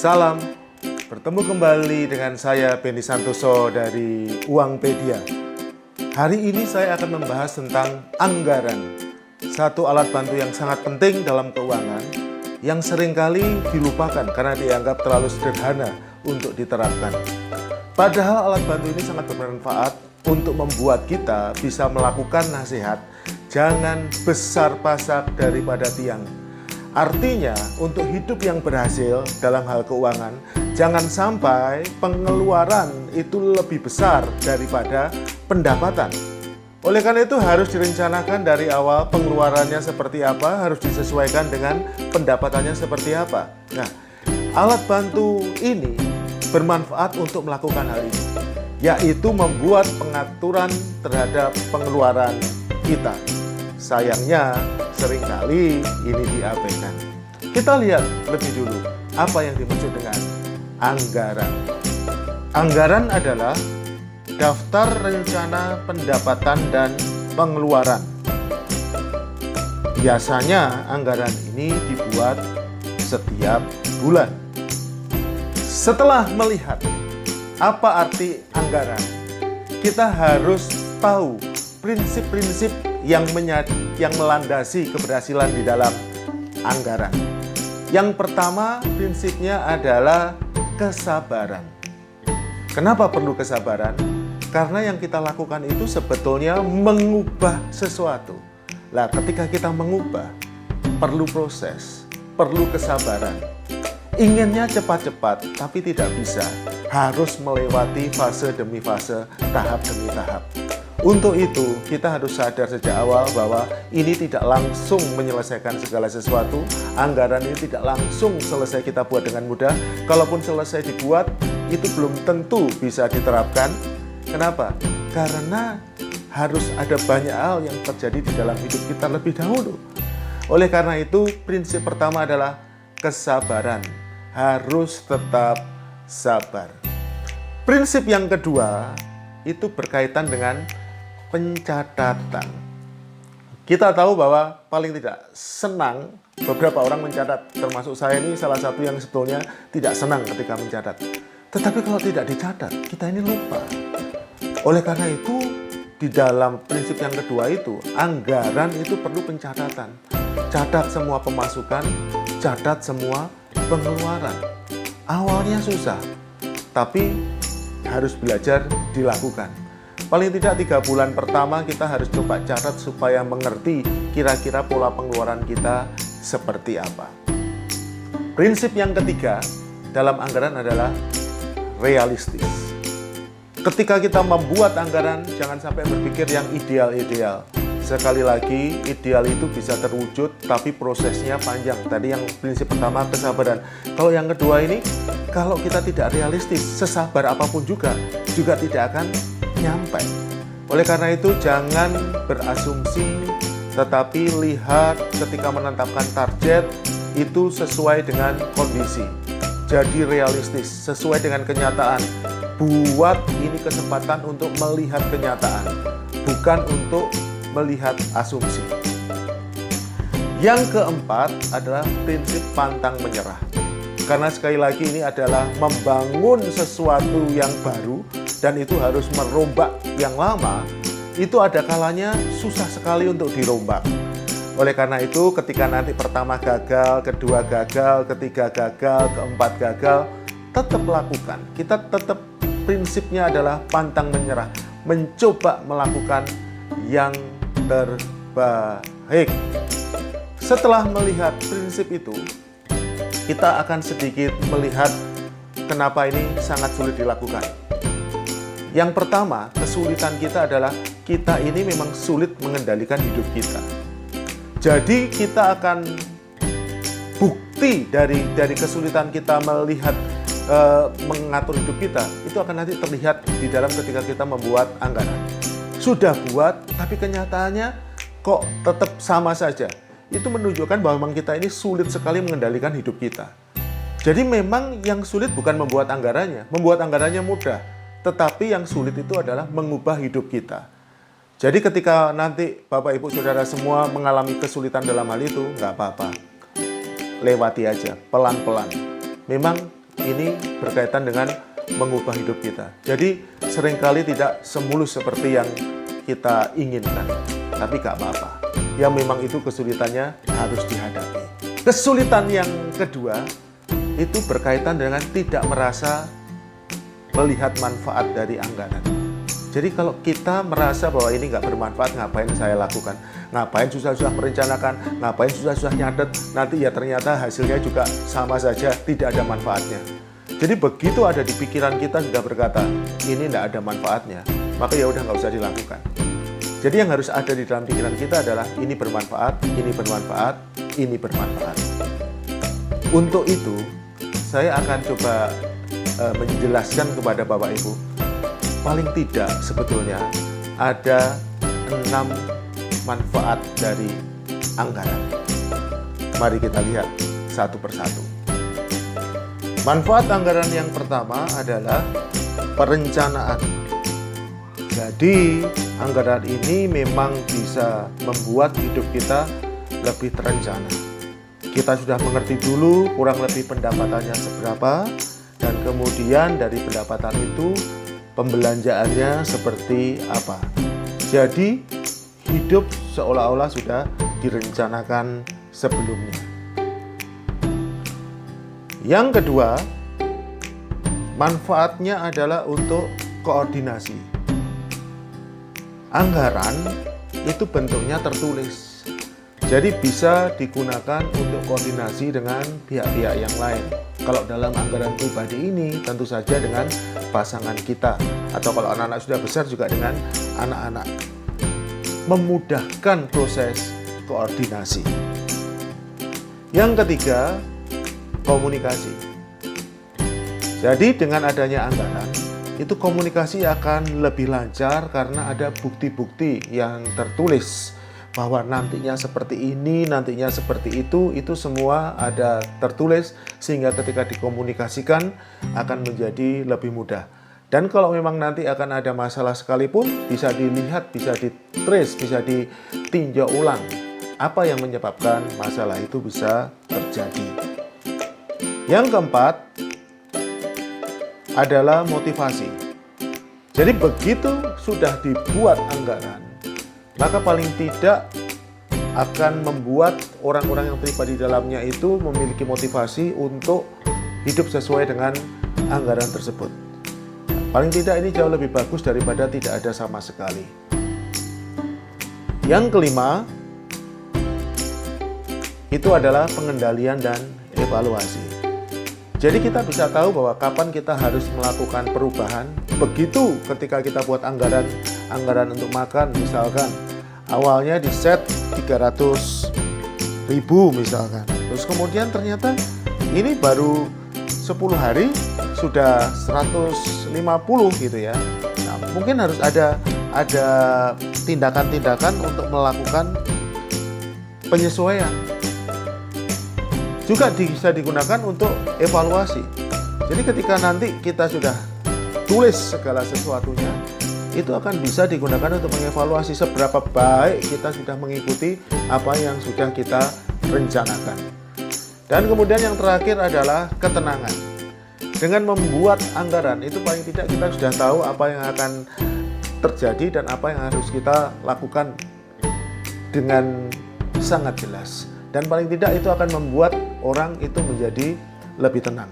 Salam, bertemu kembali dengan saya Benny Santoso dari Uangpedia. Hari ini saya akan membahas tentang anggaran, satu alat bantu yang sangat penting dalam keuangan yang seringkali dilupakan karena dianggap terlalu sederhana untuk diterapkan. Padahal alat bantu ini sangat bermanfaat untuk membuat kita bisa melakukan nasihat, jangan besar pasak daripada tiang. Artinya, untuk hidup yang berhasil dalam hal keuangan, jangan sampai pengeluaran itu lebih besar daripada pendapatan. Oleh karena itu harus direncanakan dari awal pengeluarannya seperti apa, harus disesuaikan dengan pendapatannya seperti apa. Nah, alat bantu ini bermanfaat untuk melakukan hal ini, yaitu membuat pengaturan terhadap pengeluaran kita. Sayangnya, seringkali ini diabaikan. Kita lihat lebih dulu apa yang dimaksud dengan anggaran. Anggaran adalah daftar rencana pendapatan dan pengeluaran. Biasanya anggaran ini dibuat setiap bulan. Setelah melihat apa arti anggaran, kita harus tahu prinsip-prinsip yang melandasi keberhasilan di dalam anggaran. Yang pertama, prinsipnya adalah kesabaran. Kenapa perlu kesabaran? Karena yang kita lakukan itu sebetulnya mengubah sesuatu. Nah, ketika kita mengubah, perlu proses, perlu kesabaran. Inginnya cepat-cepat, tapi tidak bisa. Harus melewati fase demi fase, tahap demi tahap. Untuk itu, kita harus sadar sejak awal bahwa ini tidak langsung menyelesaikan segala sesuatu. Anggaran ini tidak langsung selesai kita buat dengan mudah. Kalaupun selesai dibuat, itu belum tentu bisa diterapkan. Kenapa? Karena harus ada banyak hal yang terjadi di dalam hidup kita lebih dahulu. Oleh karena itu, prinsip pertama adalah kesabaran. Harus tetap sabar. Prinsip yang kedua, itu berkaitan dengan pencatatan. Kita tahu bahwa paling tidak senang beberapa orang mencatat, termasuk saya ini salah satu yang sebetulnya tidak senang ketika mencatat. Tetapi kalau tidak dicatat, kita ini lupa. Oleh karena itu, di dalam prinsip yang kedua itu, anggaran itu perlu pencatatan. Catat semua pemasukan, catat semua pengeluaran. Awalnya susah, tapi harus belajar dilakukan. Paling tidak 3 bulan pertama kita harus coba catat supaya mengerti kira-kira pola pengeluaran kita seperti apa. Prinsip yang ketiga dalam anggaran adalah realistis. Ketika kita membuat anggaran, jangan sampai berpikir yang ideal-ideal. Sekali lagi, ideal itu bisa terwujud, tapi prosesnya panjang. Tadi yang prinsip pertama, kesabaran. Kalau yang kedua ini, kalau kita tidak realistis, sesabar apapun juga tidak akan nyampe. Oleh karena itu, jangan berasumsi, tetapi lihat ketika menetapkan target, itu sesuai dengan kondisi. Jadi realistis, sesuai dengan kenyataan. Buat ini kesempatan untuk melihat kenyataan, bukan untuk melihat asumsi. Yang keempat adalah prinsip pantang menyerah. Karena sekali lagi ini adalah membangun sesuatu yang baru dan itu harus merombak yang lama, itu ada kalanya susah sekali untuk dirombak. Oleh karena itu ketika nanti pertama gagal, kedua gagal, ketiga gagal, keempat gagal, tetap lakukan. Kita tetap prinsipnya adalah pantang menyerah, mencoba melakukan yang terbaik. Setelah melihat prinsip itu, kita akan sedikit melihat kenapa ini sangat sulit dilakukan. Yang pertama, kesulitan kita adalah kita ini memang sulit mengendalikan hidup kita. Jadi kita akan bukti dari kesulitan kita melihat mengatur hidup kita, itu akan nanti terlihat di dalam ketika kita membuat anggaran. Sudah buat, tapi kenyataannya kok tetap sama saja. Itu menunjukkan bahwa memang kita ini sulit sekali mengendalikan hidup kita. Jadi memang yang sulit bukan membuat anggarannya mudah, tetapi yang sulit itu adalah mengubah hidup kita. Jadi ketika nanti Bapak Ibu Saudara semua mengalami kesulitan dalam hal itu, nggak apa-apa. Lewati aja, pelan-pelan. Memang ini berkaitan dengan mengubah hidup kita. Jadi seringkali tidak semulus seperti yang kita inginkan, tapi gak apa-apa. Ya memang itu kesulitannya harus dihadapi. Kesulitan yang kedua itu berkaitan dengan tidak merasa melihat manfaat dari anggaran. Jadi kalau kita merasa bahwa ini nggak bermanfaat, ngapain saya lakukan? Ngapain susah-susah merencanakan? Ngapain susah-susah nyatet? Nanti ya ternyata hasilnya juga sama saja, tidak ada manfaatnya. Jadi begitu ada di pikiran kita sudah berkata, ini nggak ada manfaatnya, maka ya udah nggak usah dilakukan. Jadi yang harus ada di dalam pikiran kita adalah ini bermanfaat, ini bermanfaat, ini bermanfaat. Untuk itu, saya akan coba menjelaskan kepada Bapak Ibu, paling tidak sebetulnya ada 6 manfaat dari anggaran. Mari kita lihat satu persatu. Manfaat anggaran yang pertama adalah perencanaan. Jadi, anggaran ini memang bisa membuat hidup kita lebih terencana. Kita sudah mengerti dulu kurang lebih pendapatannya seberapa, dan kemudian dari pendapatan itu pembelanjaannya seperti apa. Jadi hidup seolah-olah sudah direncanakan sebelumnya. Yang kedua, manfaatnya adalah untuk koordinasi. Anggaran itu bentuknya tertulis. Jadi bisa digunakan untuk koordinasi dengan pihak-pihak yang lain. Kalau dalam anggaran pribadi ini tentu saja dengan pasangan kita, atau kalau anak-anak sudah besar juga dengan anak-anak. Memudahkan proses koordinasi. Yang ketiga, komunikasi. Jadi dengan adanya anggaran, itu komunikasi akan lebih lancar karena ada bukti-bukti yang tertulis bahwa nantinya seperti ini, nantinya seperti itu semua ada tertulis sehingga ketika dikomunikasikan akan menjadi lebih mudah. Dan kalau memang nanti akan ada masalah sekalipun, bisa dilihat, bisa ditrace, bisa ditinjau ulang apa yang menyebabkan masalah itu bisa terjadi. Yang keempat adalah motivasi. Jadi begitu sudah dibuat anggaran, maka paling tidak akan membuat orang-orang yang terlibat di dalamnya itu memiliki motivasi untuk hidup sesuai dengan anggaran tersebut. Paling tidak ini jauh lebih bagus daripada tidak ada sama sekali. Yang kelima, itu adalah pengendalian dan evaluasi. Jadi kita bisa tahu bahwa kapan kita harus melakukan perubahan. Begitu ketika kita buat anggaran untuk makan misalkan, awalnya di set 300.000 misalkan. Terus kemudian ternyata ini baru 10 hari sudah 150 gitu ya. Nah, mungkin harus ada tindakan-tindakan untuk melakukan penyesuaian. Juga bisa digunakan untuk evaluasi. Jadi ketika nanti kita sudah tulis segala sesuatunya, itu akan bisa digunakan untuk mengevaluasi seberapa baik kita sudah mengikuti apa yang sudah kita rencanakan. Dan kemudian yang terakhir adalah ketenangan. Dengan membuat anggaran itu paling tidak kita sudah tahu apa yang akan terjadi dan apa yang harus kita lakukan dengan sangat jelas. Dan paling tidak itu akan membuat orang itu menjadi lebih tenang.